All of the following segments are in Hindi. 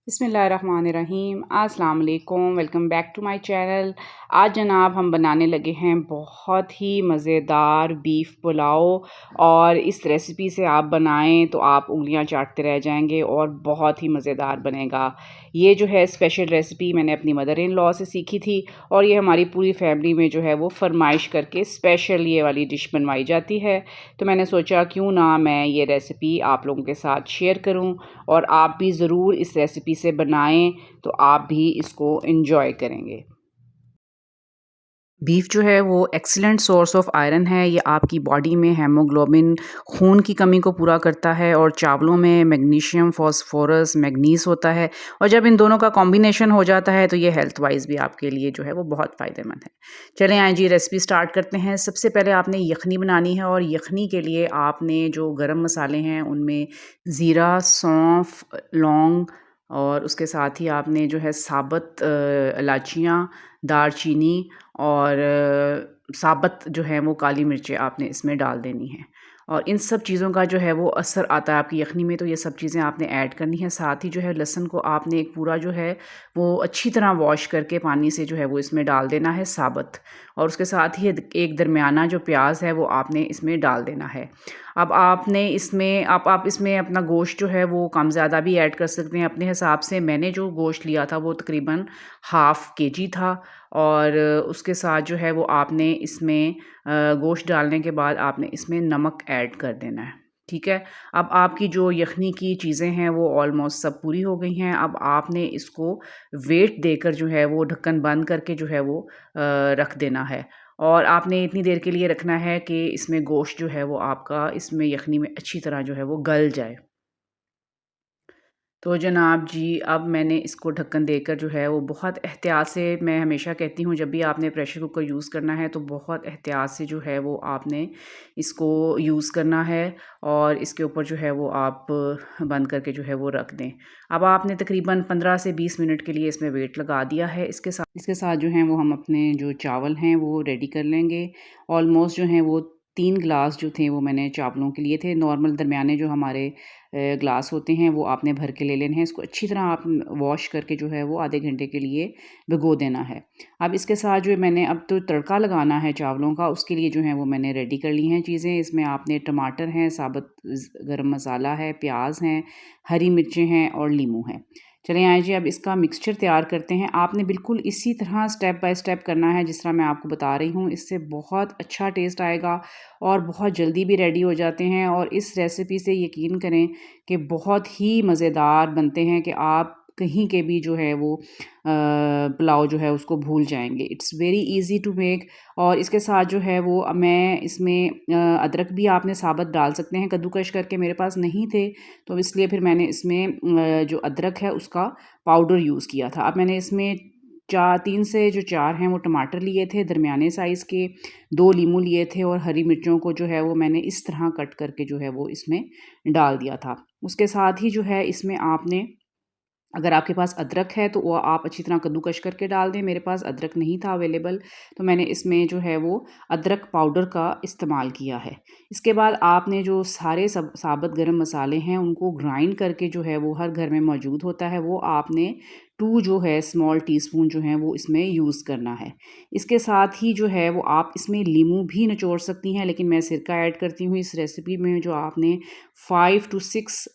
बिस्मिल्लाहिर्रहमानिर्रहीम। अस्सलाम वालेकुम, welcome back to my channel. आज जनाब हम बनाने लगे हैं बहुत ही मज़ेदार बीफ पुलाव, और इस रेसिपी से आप बनाएं तो आप उंगलियां चाटते रह जाएंगे और बहुत ही मज़ेदार बनेगा। ये जो है स्पेशल रेसिपी मैंने अपनी मदर इन लॉ से सीखी थी, और ये हमारी पूरी फैमिली में जो है वो फरमाइश करके स्पेशल ये वाली डिश बनवाई जाती है। तो मैंने सोचा क्यों ना मैं ये रेसिपी आप लोगों के साथ शेयर करूं, और आप भी ज़रूर इस रेसिपी से बनाएं तो आप भी इसको एंजॉय करेंगे। बीफ जो है वो एक्सीलेंट सोर्स ऑफ आयरन है। ये आपकी बॉडी में हेमोग्लोबिन, खून की कमी को पूरा करता है, और चावलों में मैग्नीशियम, फास्फोरस, मैग्नीज होता है, और जब इन दोनों का कॉम्बिनेशन हो जाता है तो ये हेल्थ वाइज भी आपके लिए जो है वो बहुत फ़ायदेमंद है। चलें आइए जी रेसिपी स्टार्ट करते हैं। सबसे पहले आपने यखनी बनानी है, और यखनी के लिए आपने जो गरम मसाले हैं उनमें ज़ीरा, सौंफ, लौंग, और उसके साथ ही आपने जो है साबुत इलायचियाँ, दालचीनी, और साबुत जो है वो काली मिर्चें आपने इसमें डाल देनी है। और इन सब चीज़ों का जो है वो असर आता है आपकी यखनी में, तो ये सब चीज़ें आपने ऐड करनी है। साथ ही जो है लहसुन को आपने एक पूरा जो है वो अच्छी तरह वॉश करके पानी से जो है वो इसमें डाल देना है साबुत, और उसके साथ ही एक दरमियाना जो प्याज है वो आपने इसमें डाल देना है। अब आपने इसमें आप इसमें अपना गोश्त जो है वो कम ज़्यादा भी ऐड कर सकते हैं अपने हिसाब से। मैंने जो गोश्त लिया था वो तकरीबन हाफ़ केजी था, और उसके साथ जो है वो आपने इसमें गोश्त डालने के बाद आपने इसमें नमक ऐड कर देना है। ठीक है? अब आपकी जो यखनी की चीज़ें हैं वो ऑलमोस्ट सब पूरी हो गई हैं। अब आपने इसको वेट देकर जो है वो ढक्कन बंद करके जो है वो रख देना है, और आपने इतनी देर के लिए रखना है कि इसमें गोश्त जो है वो आपका इसमें यखनी में अच्छी तरह जो है वो गल जाए। तो जनाब जी, अब मैंने इसको ढक्कन देकर जो है वो बहुत एहतियात से, मैं हमेशा कहती हूँ जब भी आपने प्रेशर कुकर यूज़ करना है तो बहुत एहतियात से जो है वो आपने इसको यूज़ करना है, और इसके ऊपर जो है वो आप बंद करके जो है वो रख दें। अब आपने तकरीबन 15 से 20 मिनट के लिए इसमें वेट लगा दिया है। इसके साथ जो हैं वो हम अपने जो चावल हैं वो रेडी कर लेंगे। ऑलमोस्ट जो हैं वो 3 गिलास जो थे वो मैंने चावलों के लिए थे। नॉर्मल दरमियाने जो हमारे ग्लास होते हैं वो आपने भर के ले लेने हैं। इसको अच्छी तरह आप वॉश करके जो है वो आधे घंटे के लिए भिगो देना है। अब इसके साथ जो मैंने अब तो तड़का लगाना है चावलों का, उसके लिए जो है वो मैंने रेडी कर ली हैं चीज़ें। इसमें आपने टमाटर हैं, साबुत गरम मसाला है, प्याज हैं, हरी मिर्चें हैं, और नींबू है। चलिए आइए जी अब इसका मिक्सचर तैयार करते हैं। आपने बिल्कुल इसी तरह स्टेप बाय स्टेप करना है जिस तरह मैं आपको बता रही हूँ। इससे बहुत अच्छा टेस्ट आएगा, और बहुत जल्दी भी रेडी हो जाते हैं, और इस रेसिपी से यकीन करें कि बहुत ही मज़ेदार बनते हैं कि आप कहीं के भी जो है वो पुलाव जो है उसको भूल जाएँगे। It's very easy to make. और इसके साथ जो है वो मैं इसमें अदरक भी आपने साबुत डाल सकते हैं कद्दूकस करके, मेरे पास नहीं थे तो इसलिए फिर मैंने इसमें जो अदरक है उसका पाउडर यूज़ किया था। अब मैंने इसमें 3 से जो 4 हैं वो टमाटर लिए थे दरमियाने साइज़ के, 2 लीमू लिए थे, और हरी मिर्चों को जो है वो मैंने इस तरह कट करके जो है वो इसमें डाल दिया था। उसके साथ ही जो है इसमें आपने, अगर आपके पास अदरक है तो वो आप अच्छी तरह कद्दूकस करके डाल दें। मेरे पास अदरक नहीं था अवेलेबल, तो मैंने इसमें जो है वो अदरक पाउडर का इस्तेमाल किया है। इसके बाद आपने जो सारे साबुत गरम मसाले हैं उनको ग्राइंड करके जो है वो हर घर में मौजूद होता है, वो आपने 2 जो है स्मॉल टीस्पून जो है वो इसमें यूज़ करना है। इसके साथ ही जो है वो आप इसमें लीमू भी निचोड़ सकती हैं, लेकिन मैं सिरका ऐड करती हूँ इस रेसिपी में। जो आपने 5 टू 6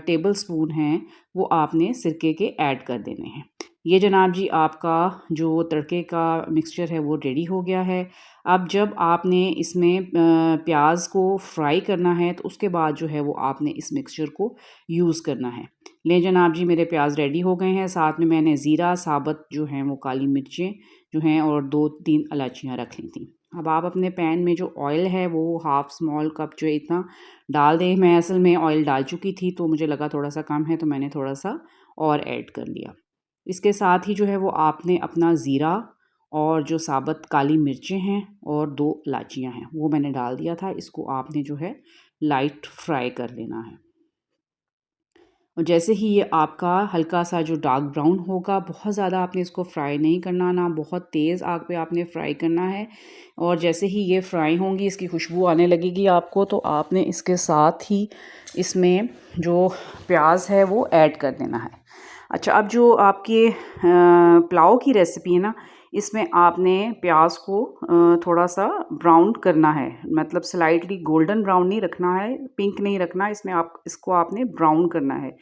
टेबल स्पून हैं वो आपने सिरके के ऐड कर देने हैं। ये जनाब जी आपका जो तड़के का मिक्सचर है वो रेडी हो गया है। अब जब आपने इसमें प्याज को फ्राई करना है तो उसके बाद जो है वो आपने इस मिक्सचर को यूज़ करना है। ले जनाब जी मेरे प्याज रेडी हो गए हैं। साथ में मैंने ज़ीरा, साबुत जो हैं वो काली मिर्चें जो हैं, और 2-3 इलायचियाँ रख ली थी। अब आप अपने पैन में जो ऑयल है वो हाफ़ स्मॉल कप जो है इतना डाल दें। मैं असल में ऑयल डाल चुकी थी तो मुझे लगा थोड़ा-सा कम है, तो मैंने थोड़ा-सा और ऐड कर लिया। इसके साथ ही जो है वो आपने अपना ज़ीरा, और जो साबुत काली मिर्चें हैं, और 2 इलायचियाँ हैं वो मैंने डाल दिया था। इसको आपने जो है लाइट फ्राई कर लेना है। और जैसे ही ये आपका हल्का सा जो डार्क ब्राउन होगा, बहुत ज़्यादा आपने इसको फ्राई नहीं करना, ना बहुत तेज़ आग पे आपने फ्राई करना है। और जैसे ही ये फ्राई होंगी, इसकी खुशबू आने लगेगी आपको, तो आपने इसके साथ ही इसमें जो प्याज है वो ऐड कर देना है। अच्छा, अब जो आपके पुलाव की रेसिपी है ना, इसमें आपने प्याज को थोड़ा सा ब्राउन करना है, मतलब स्लाइटली गोल्डन ब्राउन नहीं रखना है, पिंक नहीं रखना है, इसमें आप इसको आपने ब्राउन करना है।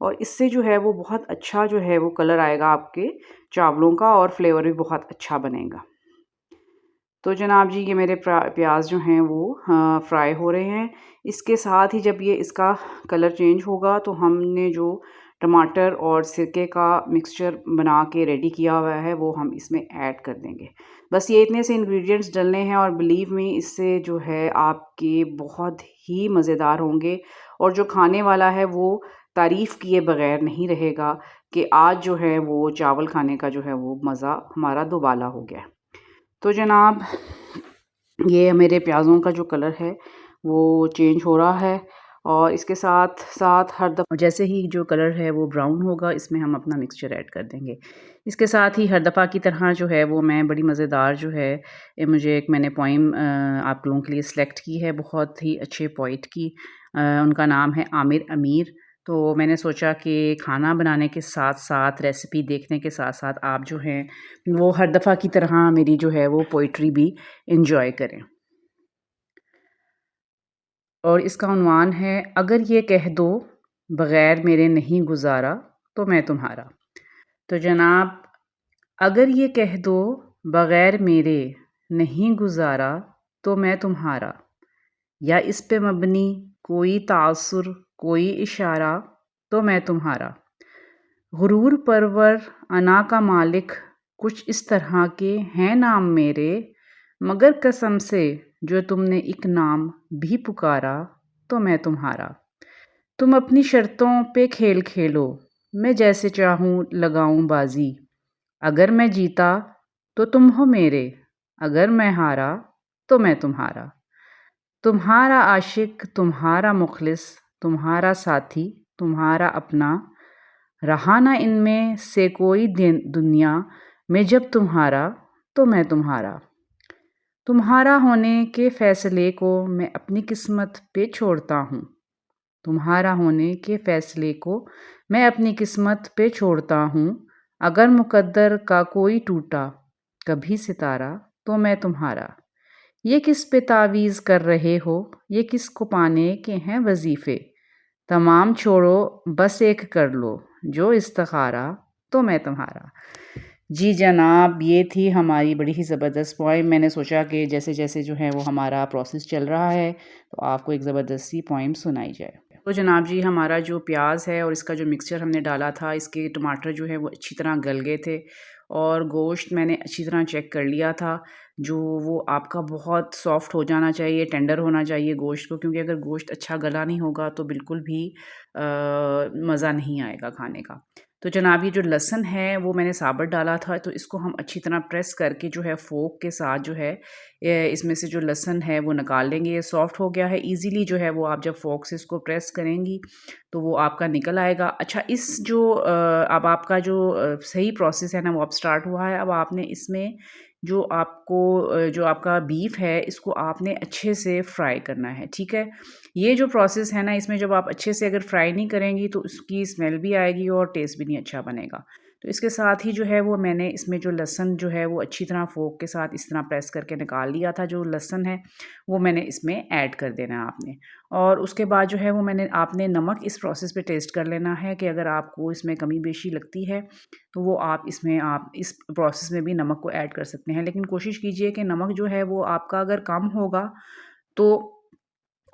और इससे जो है वो बहुत अच्छा जो है वो कलर आएगा आपके चावलों का, और फ्लेवर भी बहुत अच्छा बनेगा। तो जनाब जी, ये मेरे प्याज जो हैं वो फ्राई हो रहे हैं। इसके साथ ही जब ये इसका कलर चेंज होगा, तो हमने जो टमाटर और सिरके का मिक्सचर बना के रेडी किया हुआ है वो हम इसमें ऐड कर देंगे। बस ये इतने से इंग्रेडिएंट्स डलने हैं, और बिलीव मी, इससे जो है आपके बहुत ही मज़ेदार होंगे। और जो खाने वाला है वो तारीफ़ किए बगैर नहीं रहेगा कि आज जो है वो चावल खाने का जो है वो मज़ा हमारा दुबाला हो गया। तो जनाब, ये मेरे प्याज़ों का जो कलर है वो चेंज हो रहा है, और इसके साथ साथ हर दफ़ा जैसे ही जो कलर है वो ब्राउन होगा, इसमें हम अपना मिक्सचर ऐड कर देंगे। इसके साथ ही हर दफ़ा की तरह जो है वो मैं बड़ी मज़ेदार जो है, मुझे एक मैंने पोइम आप लोगों के लिए सेलेक्ट की है, बहुत ही अच्छे पोइट की। उनका नाम है आमिर अमीर। तो मैंने सोचा कि खाना बनाने के साथ-साथ, रेसिपी देखने के साथ-साथ आप जो हैं वो हर दफ़ा की तरह मेरी जो है वो पोइट्री भी एन्जॉय करें। और इसका उन्वान है, अगर ये कह दो बग़ैर मेरे नहीं गुज़ारा तो मैं तुम्हारा। तो जनाब, अगर ये कह दो बग़ैर मेरे नहीं गुज़ारा तो मैं तुम्हारा, या इस पे मबनी कोई तासुर, कोई इशारा, तो मैं तुम्हारा। गुरूर परवर, अना का मालिक, कुछ इस तरह के हैं नाम मेरे, मगर कसम से जो तुमने एक नाम भी पुकारा तो मैं तुम्हारा। तुम अपनी शर्तों पे खेल खेलो, मैं जैसे चाहूँ लगाऊं बाजी। अगर मैं जीता तो तुम हो मेरे, अगर मैं हारा तो मैं तुम्हारा। तुम्हारा आशिक, तुम्हारा मुखलिस, तुम्हारा साथी, तुम्हारा अपना, रहा ना इनमें से कोई दिन दुनिया में जब तुम्हारा तो मैं तुम्हारा। तुम्हारा होने के फ़ैसले को मैं अपनी किस्मत पे छोड़ता हूँ। तुम्हारा होने के फ़ैसले को मैं अपनी किस्मत पे छोड़ता हूँ। अगर मुक़द्दर का कोई टूटा कभी सितारा तो मैं तुम्हारा। ये किस पे तावीज़ कर रहे हो, ये किसको पाने के हैं वज़ीफ़े। तमाम छोड़ो, बस एक कर लो, जो इस्तिखारा तो मैं तुम्हारा। जी जनाब, ये थी हमारी बड़ी ही ज़बरदस्त पोएम। मैंने सोचा कि जैसे-जैसे जो है वो हमारा प्रोसेस चल रहा है, तो आपको एक ज़बरदस्त सी पोएम सुनाई जाए। तो जनाब जी, हमारा जो प्याज़ है और इसका जो मिक्सचर हमने डाला था, इसके टमाटर जो है वो अच्छी तरह गल गए थे, और गोश्त मैंने अच्छी तरह चेक कर लिया था। जो वो आपका बहुत सॉफ्ट हो जाना चाहिए, टेंडर होना चाहिए गोश्त को, क्योंकि अगर गोश्त अच्छा गला नहीं होगा तो बिल्कुल भी मज़ा नहीं आएगा खाने का। तो जनाब, ये जो लहसुन है वो मैंने साबुत डाला था, तो इसको हम अच्छी तरह प्रेस करके जो है फ़ोर्क के साथ जो है इसमें से जो लहसुन है वो निकाल लेंगे। ये सॉफ्ट हो गया है, ईज़िली जो है वो आप जब फ़ोर्क से इसको प्रेस करेंगी तो वो आपका निकल आएगा। अच्छा, इस जो अब आपका जो सही प्रोसेस है ना वो अब स्टार्ट हुआ है। अब आपने इसमें जो आपको जो आपका बीफ है इसको आपने अच्छे से फ्राई करना है, ठीक है? ये जो प्रोसेस है ना, इसमें जब आप अच्छे से अगर फ्राई नहीं करेंगी तो उसकी स्मेल भी आएगी और टेस्ट भी नहीं अच्छा बनेगा। तो इसके साथ ही जो है वो मैंने इसमें जो लहसुन जो है वो अच्छी तरह फ़ोर्क के साथ इस तरह प्रेस करके निकाल लिया था। जो लहसुन है वो मैंने इसमें ऐड कर देना है आपने। और उसके बाद जो है वो आपने नमक इस प्रोसेस पे टेस्ट कर लेना है कि अगर आपको इसमें कमी-बेशी लगती है तो वो आप इस प्रोसेस में भी नमक को ऐड कर सकते हैं। लेकिन कोशिश कीजिए कि नमक जो है वो आपका अगर कम होगा तो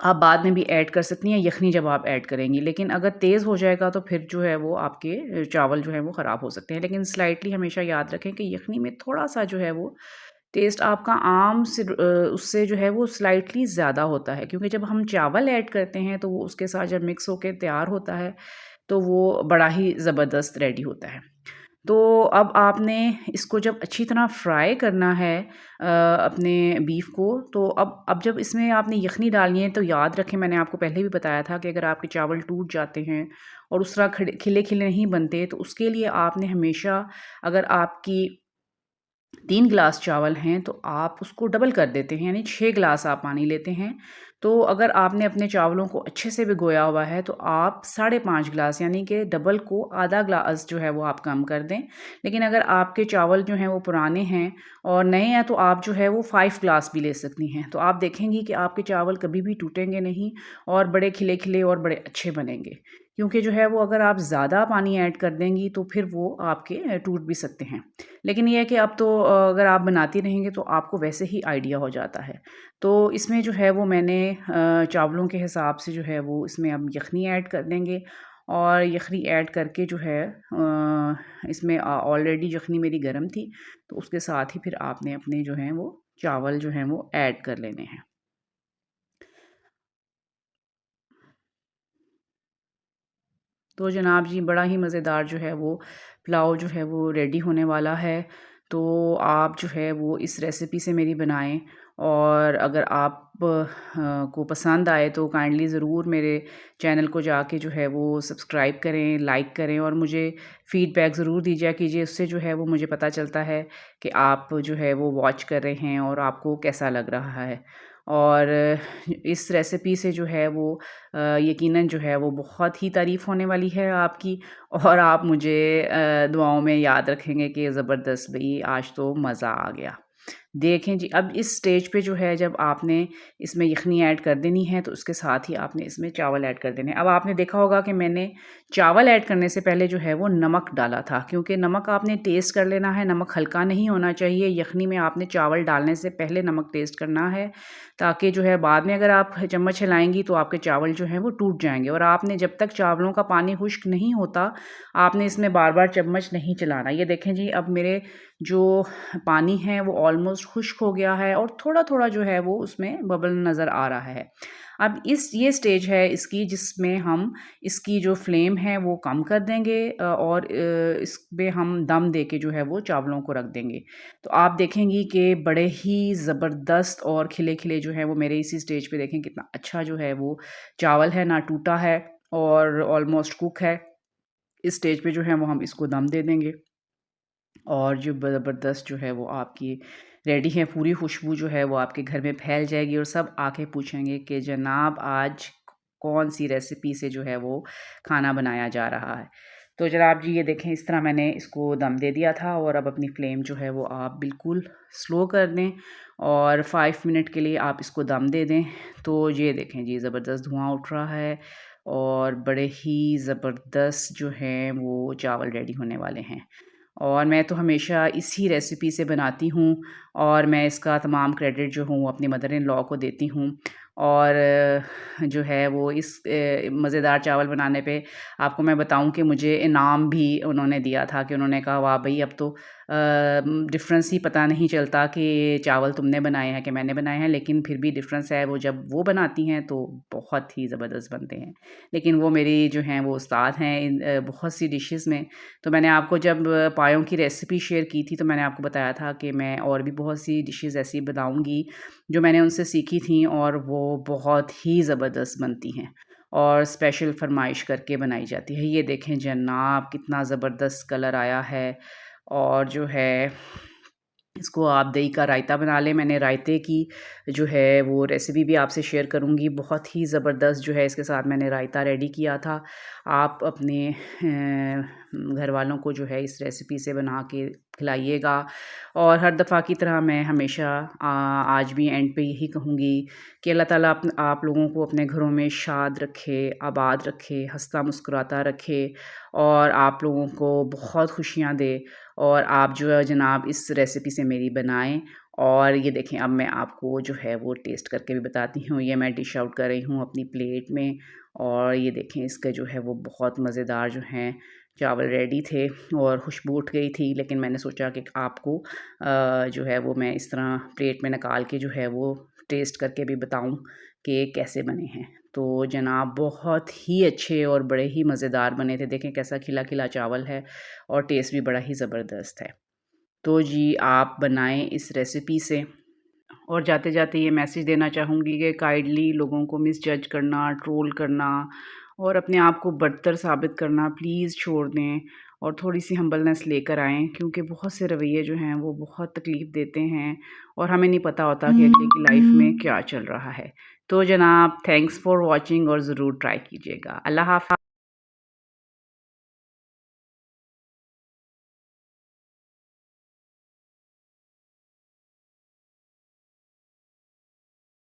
आप बाद में भी ऐड कर सकती हैं, यखनी जब आप ऐड करेंगी। लेकिन अगर तेज़ हो जाएगा तो फिर जो है वो आपके चावल जो है वो ख़राब हो सकते हैं। लेकिन स्लाइटली हमेशा याद रखें कि यखनी में थोड़ा-सा जो है वो टेस्ट आपका आम से उससे जो है वो स्लाइटली ज़्यादा होता है, क्योंकि जब हम चावल ऐड करते हैं तो वो उसके साथ जब मिक्स होके तैयार होता है तो वो बड़ा ही ज़बरदस्त रेडी होता है। तो अब आपने इसको जब अच्छी तरह फ्राई करना है अपने बीफ को, तो अब जब इसमें आपने यखनी डालनी है तो याद रखें, मैंने आपको पहले भी बताया था कि अगर आपके चावल टूट जाते हैं और उस तरह खिले-खिले नहीं बनते, तो उसके लिए आपने हमेशा, अगर आपकी 3 गिलास चावल हैं तो आप उसको डबल कर देते हैं, यानी 6 गिलास आप पानी लेते हैं। तो अगर आपने अपने चावलों को अच्छे से भिगोया हुआ है तो आप साढ़े 5 गिलास, यानी कि डबल को आधा ग्लास जो है वो आप कम कर दें। लेकिन अगर आपके चावल जो हैं वो पुराने हैं और नए हैं तो आप जो है वो 5 गिलास भी ले सकती हैं। तो आप देखेंगी कि आपके चावल कभी भी टूटेंगे नहीं और बड़े खिले-खिले और बड़े अच्छे बनेंगे। क्योंकि जो है वो अगर आप ज़्यादा पानी ऐड कर देंगी तो फिर वो आपके टूट भी सकते हैं। लेकिन ये है कि अब तो अगर आप बनाती रहेंगे तो आपको वैसे ही आइडिया हो जाता है। तो इसमें जो है वो मैंने चावलों के हिसाब से जो है वो इसमें अब यखनी ऐड कर देंगे और यखनी ऐड करके जो है इसमें ऑलरेडी यखनी मेरी गरम थी, तो उसके साथ ही फिर आपने अपने जो हैं वो चावल जो हैं वो ऐड कर लेने हैं। तो जनाब जी, बड़ा ही मज़ेदार जो है वो पुलाव जो है वो रेडी होने वाला है। तो आप जो है वो इस रेसिपी से मेरी बनाएँ और अगर आप को पसंद आए तो काइंडली ज़रूर मेरे चैनल को जाके जो है वो सब्सक्राइब करें, लाइक करें और मुझे फ़ीडबैक ज़रूर दीजिए कीजिए। उससे जो है वो मुझे पता चलता है कि आप जो है वो वॉच कर रहे हैं और आपको कैसा लग रहा है। और इस रेसिपी से जो है वो यकीनन जो है वो बहुत ही तारीफ़ होने वाली है आपकी और आप मुझे दुआओं में याद रखेंगे कि ज़बरदस्त भई आज तो मज़ा आ गया। देखें जी, अब इस स्टेज पे जो है जब आपने इसमें यखनी ऐड कर देनी है तो उसके साथ ही आपने इसमें चावल ऐड कर देने हैं। अब आपने देखा होगा कि मैंने चावल ऐड करने से पहले जो है वो नमक डाला था, क्योंकि नमक आपने टेस्ट कर लेना है, नमक हल्का नहीं होना चाहिए। यखनी में आपने चावल डालने से पहले नमक टेस्ट करना है, ताकि जो है बाद में अगर आप चम्मच हिलाएँगी तो आपके चावल जो हैं वो टूट जाएँगे और आपने जब तक चावलों का पानी खुश्क नहीं होता, आपने इसमें बार-बार चम्मच नहीं चलाना। ये देखें जी, अब मेरे जो पानी है वो ऑलमोस्ट खुश्क हो गया है और थोड़ा-थोड़ा जो है वो उसमें बबल नज़र आ रहा है। अब ये स्टेज है इसकी जिसमें हम इसकी जो फ्लेम है वो कम कर देंगे और इसमें हम दम दे के जो है वो चावलों को रख देंगे। तो आप देखेंगी कि बड़े ही ज़बरदस्त और खिले-खिले जो हैं वो मेरे इसी स्टेज पे देखें कितना अच्छा जो है वो चावल है, ना टूटा है और ऑलमोस्ट कुक है। इस स्टेज पे जो है वो हम इसको दम दे देंगे। और जो ज़बरदस्त जो है वो आपकी रेडी है, पूरी खुशबू जो है वो आपके घर में फैल जाएगी और सब आके पूछेंगे कि जनाब आज कौन-सी रेसिपी से जो है वो खाना बनाया जा रहा है। तो जनाब जी, ये देखें इस तरह मैंने इसको दम दे दिया था और अब अपनी फ्लेम जो है वो आप बिल्कुल स्लो कर दें और 5 मिनट के लिए आप इसको दम दे दें। तो ये देखें जी, ज़बरदस्त धुआँ उठ रहा है और बड़े ही ज़बरदस्त जो हैं वो चावल रेडी होने वाले हैं। और मैं तो हमेशा इसी रेसिपी से बनाती हूँ और मैं इसका तमाम क्रेडिट जो हूँ अपनी मदर इन लॉ को देती हूँ। और जो है वो इस मज़ेदार चावल बनाने पे आपको मैं बताऊँ कि मुझे इनाम भी उन्होंने दिया था, कि उन्होंने कहा वाह भई, अब तो डिफ़रेंस ही पता नहीं चलता कि चावल तुमने बनाए हैं कि मैंने बनाए हैं, लेकिन फिर भी डिफ़रेंस है, वो जब वो बनाती हैं तो बहुत ही ज़बरदस्त बनते हैं। लेकिन वो मेरी जो हैं वो उस्ताद हैं इन बहुत सी डिशेज़ में। तो मैंने आपको जब पायों की रेसिपी शेयर की थी तो मैंने आपको बताया था कि मैं और भी बहुत सी डिशेज़ ऐसी बनाऊँगी जो मैंने उनसे सीखी थी और वो बहुत ही ज़बरदस्त बनती हैं और स्पेशल फ़रमाइश करके बनाई जाती है। ये देखें जनाब, कितना ज़बरदस्त कलर आया है और जो है इसको आप दही का रायता बना लें। मैंने रायते की जो है वो रेसिपी भी आपसे शेयर करूँगी। बहुत ही ज़बरदस्त जो है इसके साथ मैंने रायता रेडी किया था। आप अपने घर वालों को जो है इस रेसिपी से बना के खिलाइएगा और हर दफ़ा की तरह मैं हमेशा आज भी एंड पे यही कहूँगी कि अल्लाह ताला आप लोगों को अपने घरों में शाद रखे, आबाद रखे, हँसता मुस्कुराता रखे और आप लोगों को बहुत खुशियाँ दे। और आप जो है जनाब इस रेसिपी से मेरी बनाएँ और ये देखें, अब मैं आपको जो है वो टेस्ट करके भी बताती हूँ। ये मैं डिश आउट कर रही हूँ अपनी प्लेट में और ये देखें इसका जो है वो बहुत मज़ेदार जो हैं चावल रेडी थे और खुशबू उठ गई थी, लेकिन मैंने सोचा कि आपको जो है वो मैं इस तरह प्लेट में निकाल के जो है वो टेस्ट करके भी बताऊँ कि कैसे बने हैं। तो जनाब बहुत ही अच्छे और बड़े ही मज़ेदार बने थे। देखें कैसा खिला-खिला चावल है और टेस्ट भी बड़ा ही ज़बरदस्त है। तो जी आप बनाएँ इस रेसिपी से। और जाते-जाते ये मैसेज देना चाहूँगी कि काइंडली लोगों को मिसजज करना, ट्रोल करना और अपने आप को बदतर साबित करना प्लीज़ छोड़ दें और थोड़ी-सी हम्बलनेस लेकर आएँ, क्योंकि बहुत से रवैये जो हैं वो बहुत तकलीफ़ देते हैं और हमें नहीं पता होता कि अगले की लाइफ़ में क्या चल रहा है। तो जनाब थैंक्स फॉर वॉचिंग और ज़रूर ट्राई कीजिएगा। अल्लाह हाफ़िज़।